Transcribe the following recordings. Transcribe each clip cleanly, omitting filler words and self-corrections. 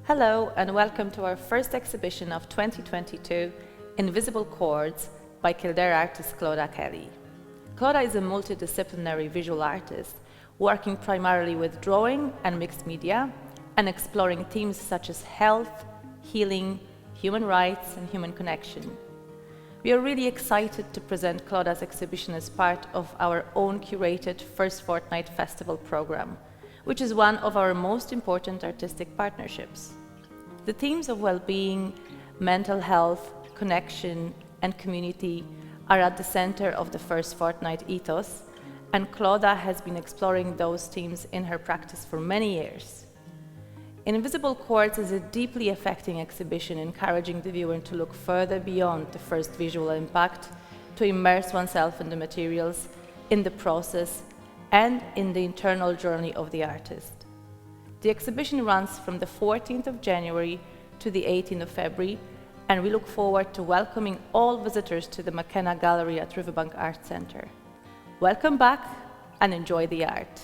Hello and welcome to our first exhibition of 2022, Invisible Chords by Kildare artist Clodagh Kelly. Clodagh is a multidisciplinary visual artist working primarily with drawing and mixed media and exploring themes such as health, healing, human rights and human connection. We are really excited to present Clodagh's exhibition as part of our own curated First Fortnight Festival program, which is one of our most important artistic partnerships. The themes of well-being, mental health, connection, and community are at the center of the First Fortnight ethos, and Clodagh has been exploring those themes in her practice for many years. Invisible Chords is a deeply affecting exhibition encouraging the viewer to look further beyond the first visual impact, to immerse oneself in the materials, in the process, and in the internal journey of the artist. The exhibition runs from the 14th of January to the 18th of February, and we look forward to welcoming all visitors to the McKenna Gallery at Riverbank Art Centre. Welcome back and enjoy the art.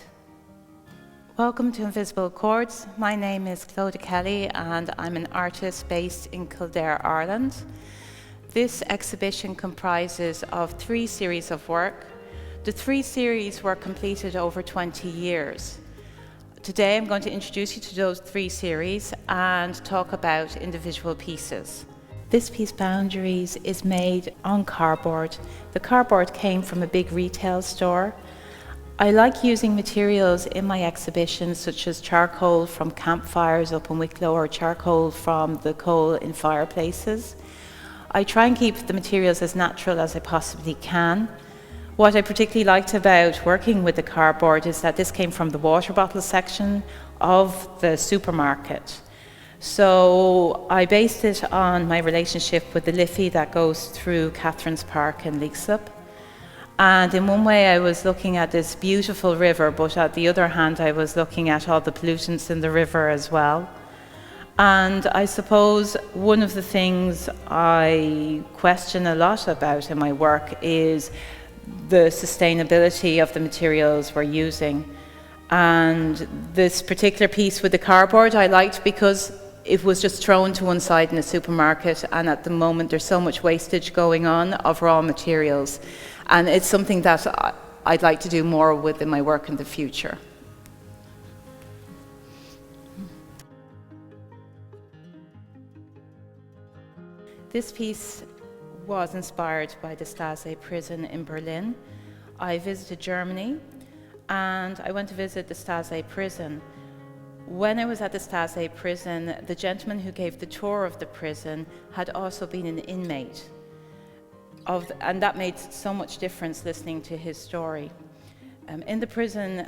Welcome to Invisible Chords. My name is Clodagh Kelly and I'm an artist based in Kildare, Ireland. This exhibition comprises of 3 series of work. The 3 series were completed over 20 years. Today I'm going to introduce you to those 3 series and talk about individual pieces. This piece, Boundaries, is made on cardboard. The cardboard came from a big retail store. I like using materials in my exhibition such as charcoal from campfires up in Wicklow or charcoal from the coal in fireplaces. I try and keep the materials as natural as I possibly can. What I particularly liked about working with the cardboard is that this came from the water bottle section of the supermarket. So I based it on my relationship with the Liffey that goes through Catherine's Park in Leixlip. And in one way I was looking at this beautiful river, but at the other hand I was looking at all the pollutants in the river as well. And I suppose one of the things I question a lot about in my work is the sustainability of the materials we're using. And this particular piece with the cardboard I liked because it was just thrown to one side in a supermarket, and at the moment there's so much wastage going on of raw materials. And it's something that I'd like to do more with in my work in the future. This piece was inspired by the Stasi prison in Berlin. I visited Germany and I went to visit the Stasi prison. When I was at the Stasi prison, the gentleman who gave the tour of the prison had also been an inmate. And that made so much difference listening to his story. In the prison,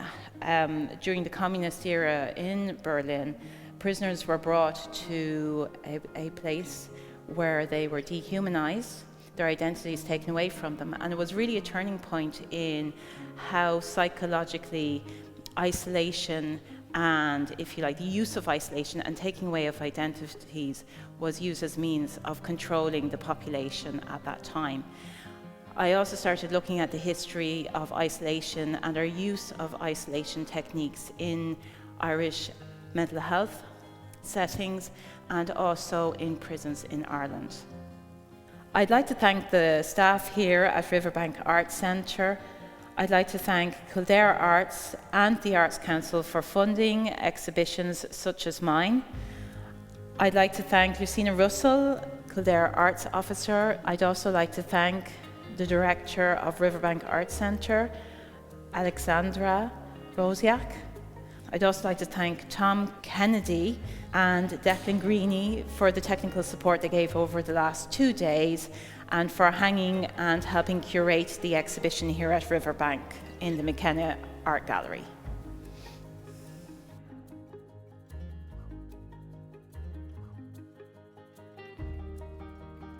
during the communist era in Berlin, prisoners were brought to a place where they were dehumanized, their identities taken away from them, and it was really a turning point in how psychologically isolation and, if you like, the use of isolation and taking away of identities was used as means of controlling the population at that time. I also started looking at the history of isolation and our use of isolation techniques in Irish mental health settings and also in prisons in Ireland. I'd like to thank the staff here at Riverbank Art Centre. I'd like to thank Kildare Arts and the Arts Council for funding exhibitions such as mine. I'd like to thank Lucina Russell, Kildare Arts Officer. I'd also like to thank the Director of Riverbank Art Centre, Alexandra Rosiak. I'd also like to thank Tom Kennedy and Declan Greeny for the technical support they gave over the last 2 days and for hanging and helping curate the exhibition here at Riverbank in the McKenna Art Gallery.